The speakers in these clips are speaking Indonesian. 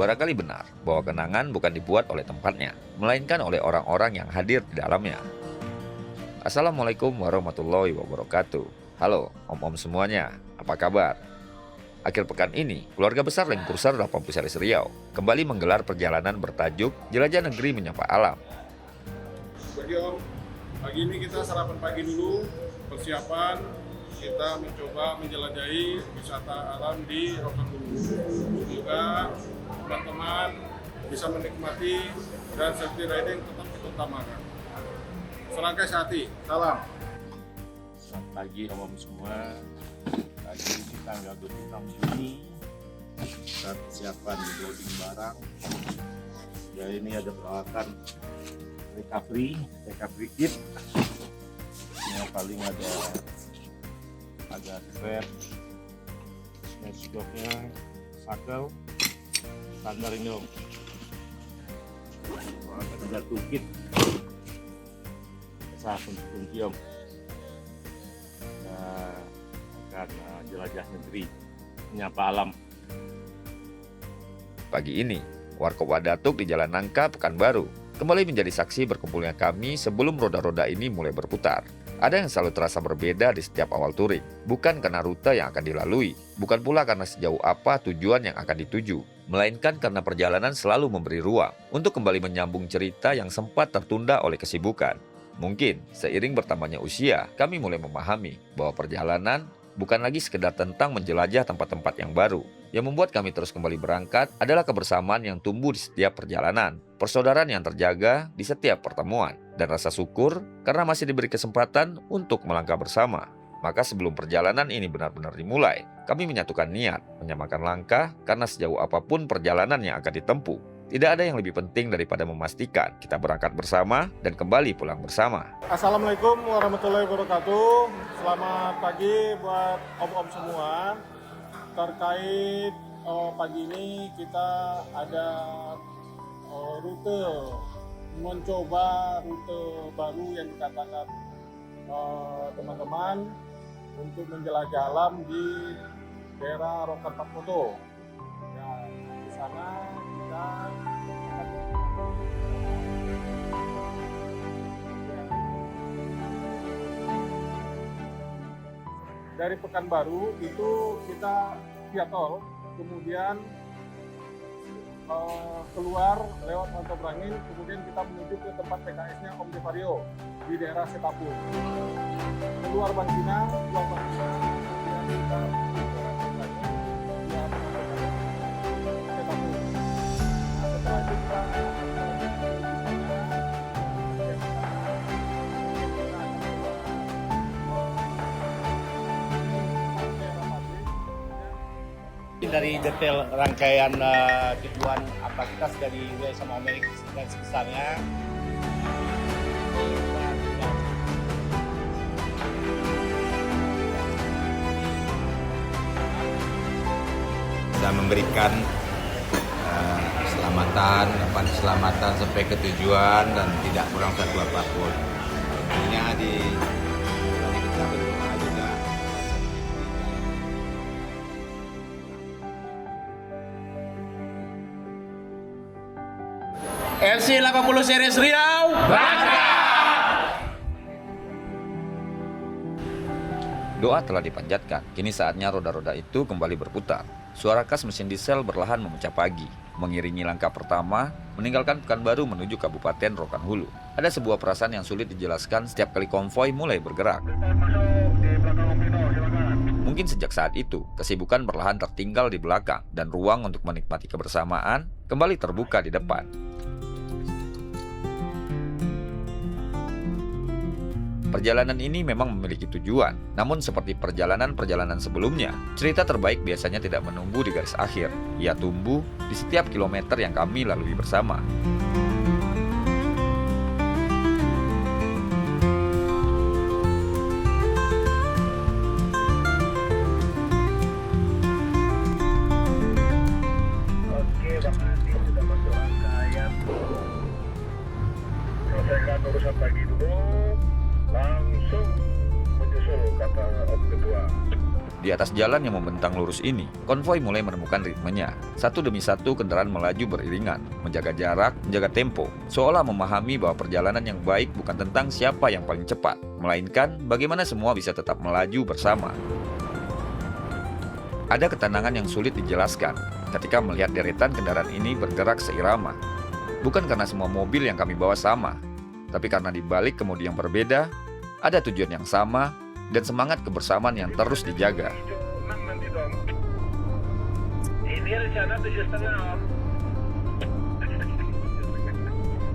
Barangkali benar bahwa kenangan bukan dibuat oleh tempatnya, melainkan oleh orang-orang yang hadir di dalamnya. Assalamualaikum warahmatullahi wabarakatuh. Halo om-om semuanya, apa kabar? Akhir pekan ini, keluarga besar Lengkursar 80 Series Riau kembali menggelar perjalanan bertajuk Jelajah Negeri Menyapa Alam. Jadi om, pagi ini kita sarapan pagi dulu, persiapan kita mencoba menjelajahi wisata alam di Rokan Hulu. Semoga teman-teman bisa menikmati dan safety riding tetap diutamakan. Selangkah hati, salam. Selamat pagi om semua. Pagi ini tanggal 26 Juni. Kita persiapan loading barang. Ya ini ada peralatan recovery kit. Yang paling ada strap, dashboardnya, sakel, standar ini om. Ada toolkit, kunci om. Karena jelajah negeri menyapa alam. Pagi ini, Warkop Wadatuk di Jalan Nangka, Pekanbaru kembali menjadi saksi berkumpulnya kami sebelum roda-roda ini mulai berputar. Ada yang selalu terasa berbeda di setiap awal touring, bukan karena rute yang akan dilalui, bukan pula karena sejauh apa tujuan yang akan dituju, melainkan karena perjalanan selalu memberi ruang untuk kembali menyambung cerita yang sempat tertunda oleh kesibukan. Mungkin seiring bertambahnya usia, kami mulai memahami bahwa perjalanan bukan lagi sekedar tentang menjelajah tempat-tempat yang baru. Yang membuat kami terus kembali berangkat adalah kebersamaan yang tumbuh di setiap perjalanan, persaudaraan yang terjaga di setiap pertemuan, dan rasa syukur karena masih diberi kesempatan untuk melangkah bersama. Maka sebelum perjalanan ini benar-benar dimulai, kami menyatukan niat, menyamakan langkah karena sejauh apapun perjalanan yang akan ditempuh, tidak ada yang lebih penting daripada memastikan kita berangkat bersama dan kembali pulang bersama. Assalamualaikum warahmatullahi wabarakatuh. Selamat pagi buat om-om semua. Terkait pagi ini kita ada rute, mencoba rute baru yang dikatakan teman-teman untuk menjelajah alam di daerah Rokan Takmoto. Ya, di sana kita dari Pekanbaru itu kita via tol, kemudian keluar lewat Mantau Berangin, kemudian kita menuju ke tempat PKS-nya Om Devario di daerah Setapul. Keluar Bangkina, kemudian kita Setapul. Nah, setelah itu kita dari detail rangkaian tujuan apa kita sudah diurai sama Om Erik dan sebesarnya. Bisa memberikan keselamatan sampai ke tujuan dan tidak kurang satu apapun. Intinya di kita berdoa juga. LC 80 Series Riau. Doa telah dipanjatkan, kini saatnya roda-roda itu kembali berputar. Suara khas mesin diesel berlahan memecah pagi, mengiringi langkah pertama, meninggalkan Pekanbaru menuju Kabupaten Rokan Hulu. Ada sebuah perasaan yang sulit dijelaskan setiap kali konvoi mulai bergerak. Mungkin sejak saat itu, kesibukan perlahan tertinggal di belakang, dan ruang untuk menikmati kebersamaan kembali terbuka di depan. Perjalanan ini memang memiliki tujuan, namun seperti perjalanan-perjalanan sebelumnya, cerita terbaik biasanya tidak menunggu di garis akhir. Ia tumbuh di setiap kilometer yang kami lalui bersama. Oke, Bang Andi sudah masuk rangkaian. Selesaikan urusan pagi dulu. Langsung menyusul kata Om Ketua. Di atas jalan yang membentang lurus ini, konvoi mulai menemukan ritmenya. Satu demi satu kendaraan melaju beriringan, menjaga jarak, menjaga tempo, seolah memahami bahwa perjalanan yang baik bukan tentang siapa yang paling cepat, melainkan bagaimana semua bisa tetap melaju bersama. Ada ketenangan yang sulit dijelaskan ketika melihat deretan kendaraan ini bergerak seirama. Bukan karena semua mobil yang kami bawa sama, tapi karena di balik kemudi yang berbeda, ada tujuan yang sama, dan semangat kebersamaan yang terus dijaga. Ini rencana 7,5 Om.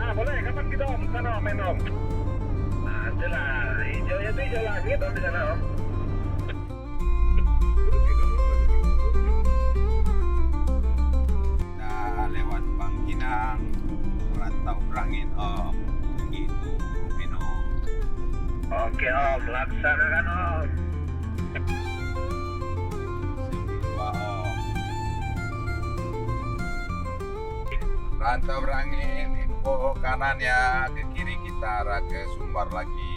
Ah boleh, kapan kita Om? Sana Om, main Om. Nanti lah, hijaunya tuh hijau langit Om di sana Om. Nah, lewat Bangkinang, Rantau Berangin Om. Begitu, Rupino. Oke Om, laksanakan Om. Dua Om. Rantau Berangin, info kanan ya, ke kiri kita arah ke Sumbar lagi.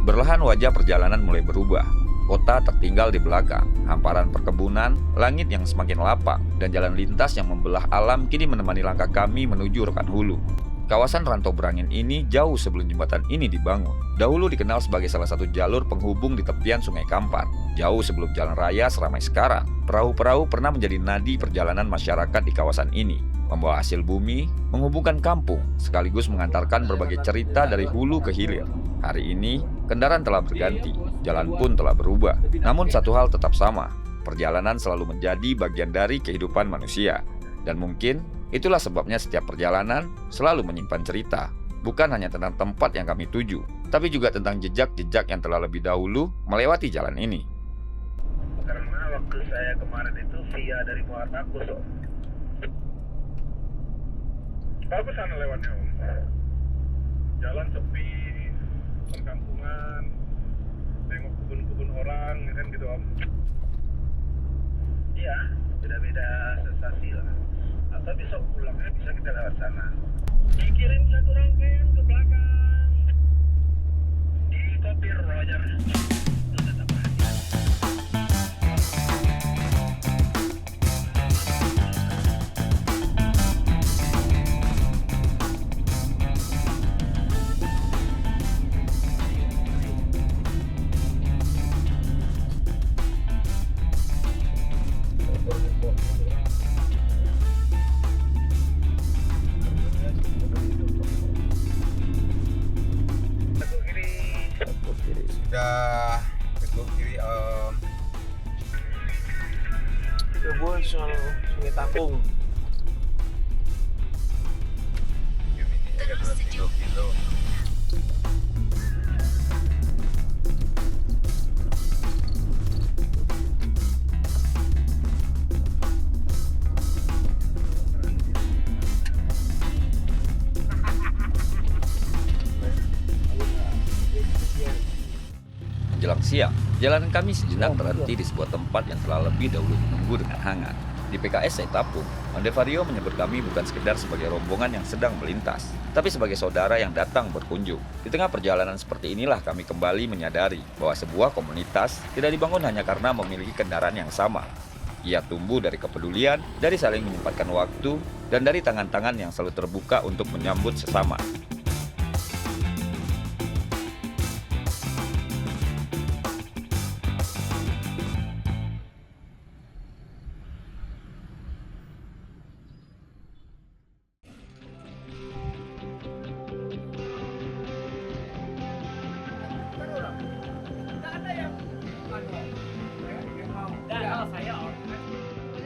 Perlahan wajah perjalanan mulai berubah. Kota tertinggal di belakang, hamparan perkebunan, langit yang semakin lapang, dan jalan lintas yang membelah alam kini menemani langkah kami menuju Rokan Hulu. Kawasan Rantau Berangin ini jauh sebelum jembatan ini dibangun. Dahulu dikenal sebagai salah satu jalur penghubung di tepian Sungai Kampar. Jauh sebelum jalan raya seramai sekarang, perahu-perahu pernah menjadi nadi perjalanan masyarakat di kawasan ini. Membawa hasil bumi, menghubungkan kampung, sekaligus mengantarkan berbagai cerita dari hulu ke hilir. Hari ini, kendaraan telah berganti, jalan pun telah berubah. Namun satu hal tetap sama, perjalanan selalu menjadi bagian dari kehidupan manusia. Dan mungkin itulah sebabnya setiap perjalanan selalu menyimpan cerita. Bukan hanya tentang tempat yang kami tuju, tapi juga tentang jejak-jejak yang telah lebih dahulu melewati jalan ini. Karena waktu saya kemarin itu via dari Muara Bagus Om. Bagus sana lewatnya Om. Jalan sepi, perkampungan, tengok kebun-kebun orang, kan gitu Om. Iya, beda-beda sensasi lah. Atau besok pulangnya bisa kita lewat sana. Dikirim satu rangkaian ke belakang. Di kopir Roger. Tetap perhatian. Sudah teguk kiri Om. Kebun Sungai Tapung. Terus 2 kilo. Menjelang siang, jalanan kami sejenak terhenti di sebuah tempat yang telah lebih dahulu menunggu dengan hangat. Di PKS Sai Tapung, Onde Vario menyebut kami bukan sekedar sebagai rombongan yang sedang melintas, tapi sebagai saudara yang datang berkunjung. Di tengah perjalanan seperti inilah kami kembali menyadari bahwa sebuah komunitas tidak dibangun hanya karena memiliki kendaraan yang sama. Ia tumbuh dari kepedulian, dari saling menyempatkan waktu, dan dari tangan-tangan yang selalu terbuka untuk menyambut sesama.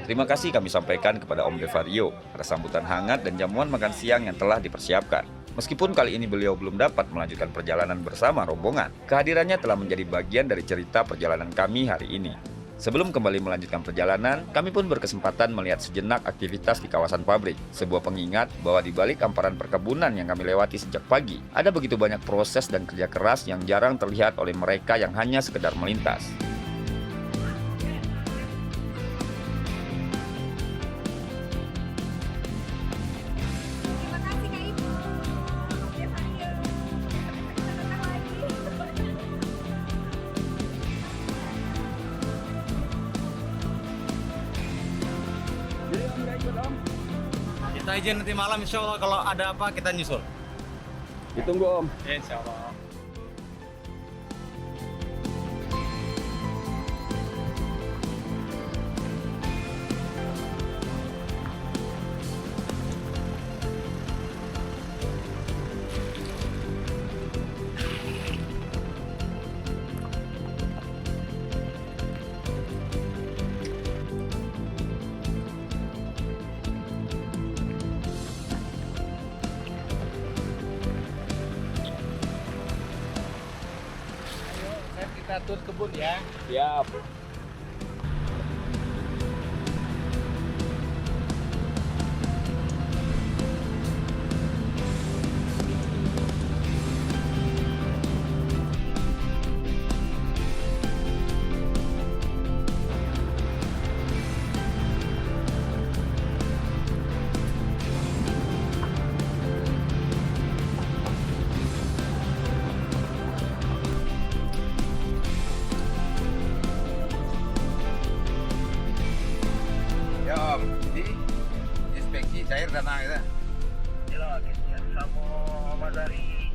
Terima kasih kami sampaikan kepada Om De Vario atas sambutan hangat dan jamuan makan siang yang telah dipersiapkan. Meskipun kali ini beliau belum dapat melanjutkan perjalanan bersama rombongan, kehadirannya telah menjadi bagian dari cerita perjalanan kami hari ini. Sebelum kembali melanjutkan perjalanan, kami pun berkesempatan melihat sejenak aktivitas di kawasan pabrik. Sebuah pengingat bahwa di balik hamparan perkebunan yang kami lewati sejak pagi, ada begitu banyak proses dan kerja keras yang jarang terlihat oleh mereka yang hanya sekedar melintas. Kita izin nanti malam, insya Allah kalau ada apa kita nyusul. Ditunggu Om. Ya, insya Allah. Kita tur kebun ya. Siap. Ya Om, di inspeksi cair dan air. Jelas, kesian sama Mas Ari.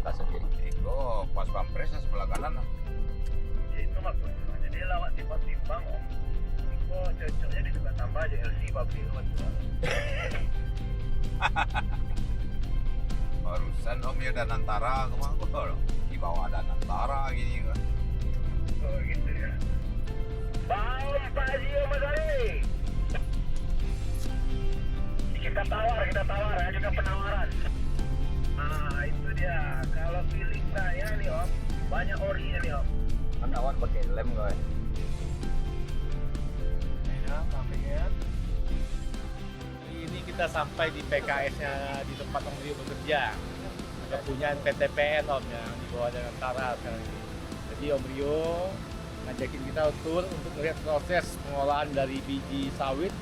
Langsung itu pas pampresnya sebelah kanan. Ya, itu maksudnya. Jadi lawat timbang-timbang Om. Itu cocoknya di dekat tambah aja LC pabrik itu. Barusan Om ya dan antara kemana? Di bawah dan antara gini kan. Oh gitu ya. Bang Pak Haji Mas Ari. Kita tawar, ajukan penawaran. Nah itu dia. Kalau feeling saya nih Om, banyak orinya nih Om. Kan awan pakai lem guys. Ya, sampainya. Hari ini kita sampai di PKS-nya di tempat Om Rio bekerja. Kepunyaan PTPN Om yang di bawah dengan Tara sekarang ini. Jadi Om Rio ngajakin kita tur untuk melihat proses pengolahan dari biji sawit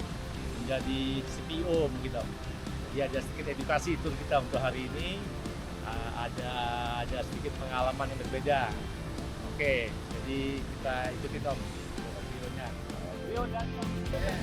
menjadi CPO begitu. Jadi ada sedikit edukasi tur kita untuk hari ini. Ada sedikit pengalaman yang berbeda. Oke, jadi kita ikutin Om Rio-nya. Rio dan PKS.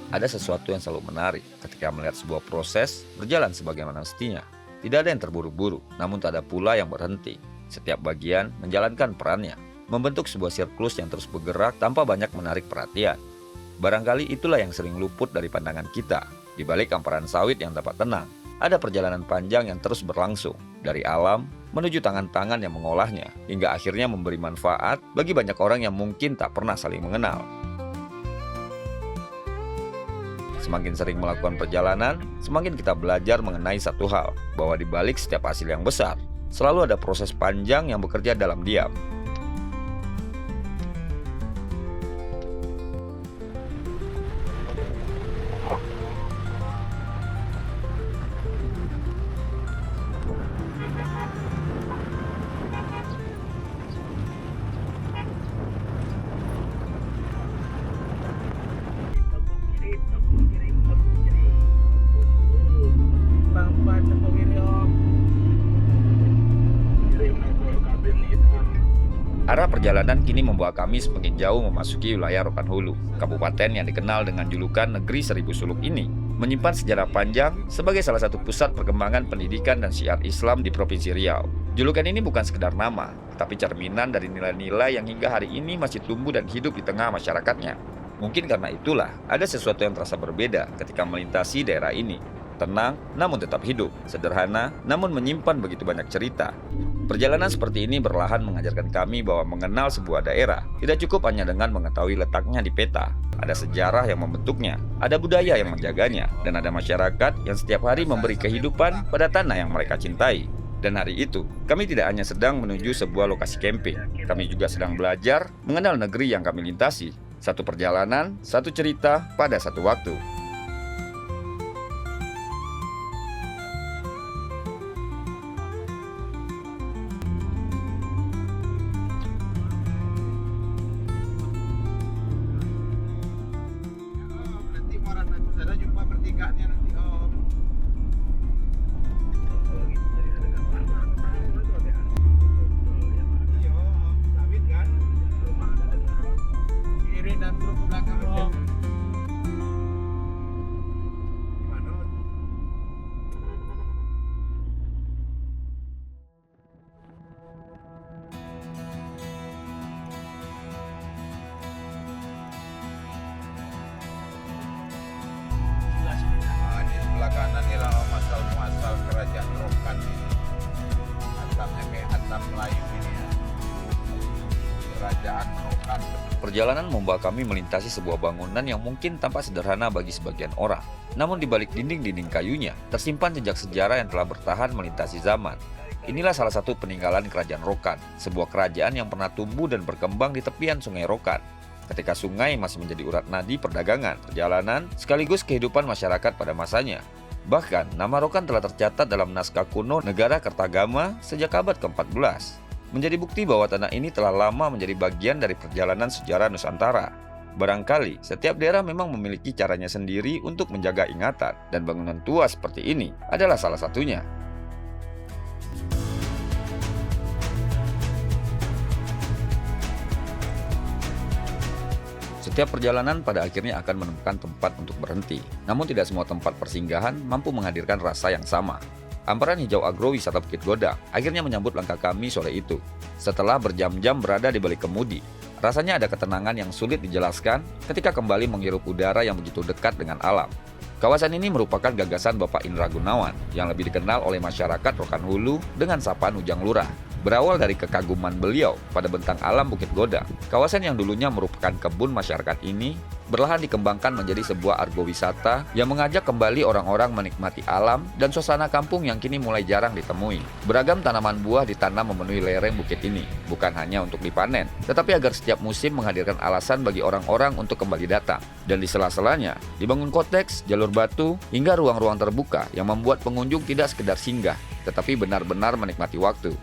Ada sesuatu yang selalu menarik ketika melihat sebuah proses berjalan sebagaimana mestinya. Tidak ada yang terburu-buru, namun tak ada pula yang berhenti. Setiap bagian menjalankan perannya, membentuk sebuah siklus yang terus bergerak tanpa banyak menarik perhatian. Barangkali itulah yang sering luput dari pandangan kita. Di balik hamparan sawit yang dapat tenang, ada perjalanan panjang yang terus berlangsung, dari alam menuju tangan-tangan yang mengolahnya, hingga akhirnya memberi manfaat bagi banyak orang yang mungkin tak pernah saling mengenal. Semakin sering melakukan perjalanan, semakin kita belajar mengenai satu hal, bahwa di balik setiap hasil yang besar, selalu ada proses panjang yang bekerja dalam diam. Arah perjalanan kini membawa kami semakin jauh memasuki wilayah Rokan Hulu. Kabupaten yang dikenal dengan julukan Negeri Seribu Suluk ini menyimpan sejarah panjang sebagai salah satu pusat perkembangan pendidikan dan syiar Islam di Provinsi Riau. Julukan ini bukan sekedar nama, tapi cerminan dari nilai-nilai yang hingga hari ini masih tumbuh dan hidup di tengah masyarakatnya. Mungkin karena itulah ada sesuatu yang terasa berbeda ketika melintasi daerah ini. Tenang, namun tetap hidup. Sederhana, namun menyimpan begitu banyak cerita. Perjalanan seperti ini perlahan mengajarkan kami bahwa mengenal sebuah daerah tidak cukup hanya dengan mengetahui letaknya di peta. Ada sejarah yang membentuknya, ada budaya yang menjaganya, dan ada masyarakat yang setiap hari memberi kehidupan pada tanah yang mereka cintai. Dan hari itu, kami tidak hanya sedang menuju sebuah lokasi camping, kami juga sedang belajar mengenal negeri yang kami lintasi. Satu perjalanan, satu cerita pada satu waktu. enggaknya nanti Om? Kalau gitu dari ada kapan mah aku tahu itu ada. Betul ya Pak. Iya Om, sawit kan? Rumah ada dengar. Kiri dan truk ke belakang Om. Gimana Om? Nah, di sebelah kanan ini lah muasal kerajaan Rokan ini. Atapnya kayak atap Melayu ini ya. Kerajaan Rokan. Perjalanan membawa kami melintasi sebuah bangunan yang mungkin tampak sederhana bagi sebagian orang. Namun di balik dinding-dinding kayunya, tersimpan jejak sejarah yang telah bertahan melintasi zaman. Inilah salah satu peninggalan Kerajaan Rokan, sebuah kerajaan yang pernah tumbuh dan berkembang di tepian Sungai Rokan. Ketika sungai masih menjadi urat nadi perdagangan, perjalanan, sekaligus kehidupan masyarakat pada masanya. Bahkan, nama Rokan telah tercatat dalam naskah kuno negara Kertagama sejak abad ke-14. Menjadi bukti bahwa tanah ini telah lama menjadi bagian dari perjalanan sejarah Nusantara. Barangkali, setiap daerah memang memiliki caranya sendiri untuk menjaga ingatan, dan bangunan tua seperti ini adalah salah satunya. Setiap perjalanan pada akhirnya akan menemukan tempat untuk berhenti. Namun tidak semua tempat persinggahan mampu menghadirkan rasa yang sama. Hamparan hijau agrowisata Bukit Godang akhirnya menyambut langkah kami sore itu. Setelah berjam-jam berada di balik kemudi, rasanya ada ketenangan yang sulit dijelaskan ketika kembali menghirup udara yang begitu dekat dengan alam. Kawasan ini merupakan gagasan Bapak Indra Gunawan yang lebih dikenal oleh masyarakat Rokan Hulu dengan sapaan Ujang Lurah. Berawal dari kekaguman beliau pada bentang alam Bukit Godang, kawasan yang dulunya merupakan kebun masyarakat ini berlahan dikembangkan menjadi sebuah argowisata yang mengajak kembali orang-orang menikmati alam dan suasana kampung yang kini mulai jarang ditemui. Beragam tanaman buah ditanam memenuhi lereng bukit ini, bukan hanya untuk dipanen, tetapi agar setiap musim menghadirkan alasan bagi orang-orang untuk kembali datang. Dan di sela-selanya, dibangun koteks, jalur batu, hingga ruang-ruang terbuka yang membuat pengunjung tidak sekedar singgah, tetapi benar-benar menikmati waktu.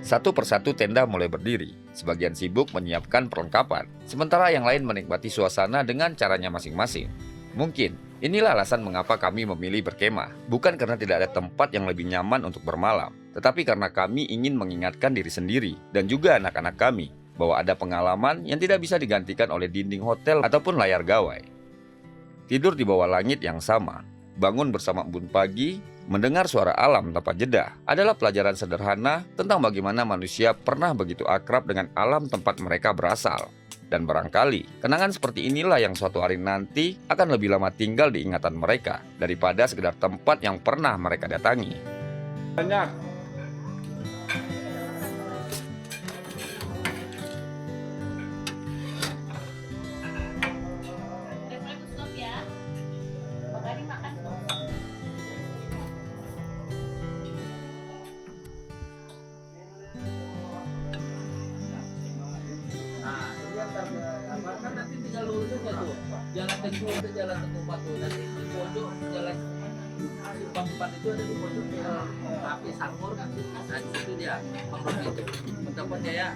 Satu persatu tenda mulai berdiri, sebagian sibuk menyiapkan perlengkapan, sementara yang lain menikmati suasana dengan caranya masing-masing. Mungkin, inilah alasan mengapa kami memilih berkemah, bukan karena tidak ada tempat yang lebih nyaman untuk bermalam, tetapi karena kami ingin mengingatkan diri sendiri dan juga anak-anak kami, bahwa ada pengalaman yang tidak bisa digantikan oleh dinding hotel ataupun layar gawai. Tidur di bawah langit yang sama, bangun bersama embun pagi, mendengar suara alam tanpa jeda adalah pelajaran sederhana tentang bagaimana manusia pernah begitu akrab dengan alam tempat mereka berasal. Dan barangkali, kenangan seperti inilah yang suatu hari nanti akan lebih lama tinggal di ingatan mereka daripada sekedar tempat yang pernah mereka datangi. Banyak. Kan nanti tinggal lurus aja tuh, jalan Tengku itu jalan Tengku Batu, nanti di pojok jalan Simpang 4 itu ada di pojok api Sangkur kan, nah di situ dia Bang itu telepon Jaya.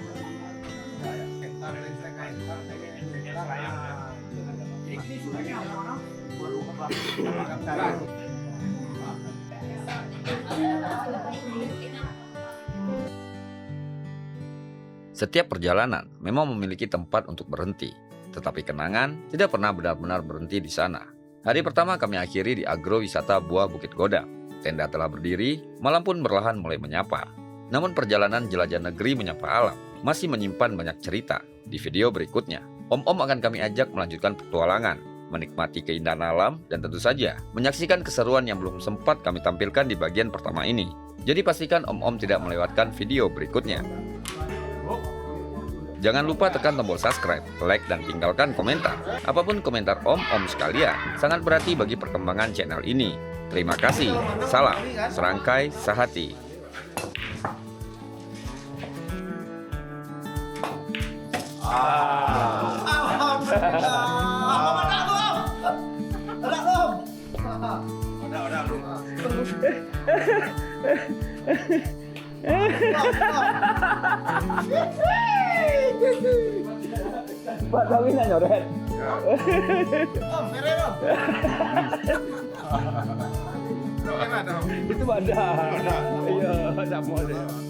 Ini sudah orang baru Setiap perjalanan memang memiliki tempat untuk berhenti, tetapi kenangan tidak pernah benar-benar berhenti di sana. Hari pertama kami akhiri di agrowisata Buah Bukit Godang. Tenda telah berdiri, malam pun perlahan mulai menyapa. Namun perjalanan jelajah negeri menyapa alam masih menyimpan banyak cerita. Di video berikutnya, Om-Om akan kami ajak melanjutkan petualangan, menikmati keindahan alam, dan tentu saja menyaksikan keseruan yang belum sempat kami tampilkan di bagian pertama ini. Jadi pastikan Om-Om tidak melewatkan video berikutnya. Jangan lupa tekan tombol subscribe, like, dan tinggalkan komentar. Apapun komentar Om-Om sekalian sangat berarti bagi perkembangan channel ini. Terima kasih. Salam Serangkai Sehati. Hehehe Pak Dawina nyoret. Om, mere dong. Itu Itu ada. Iya, sama deh.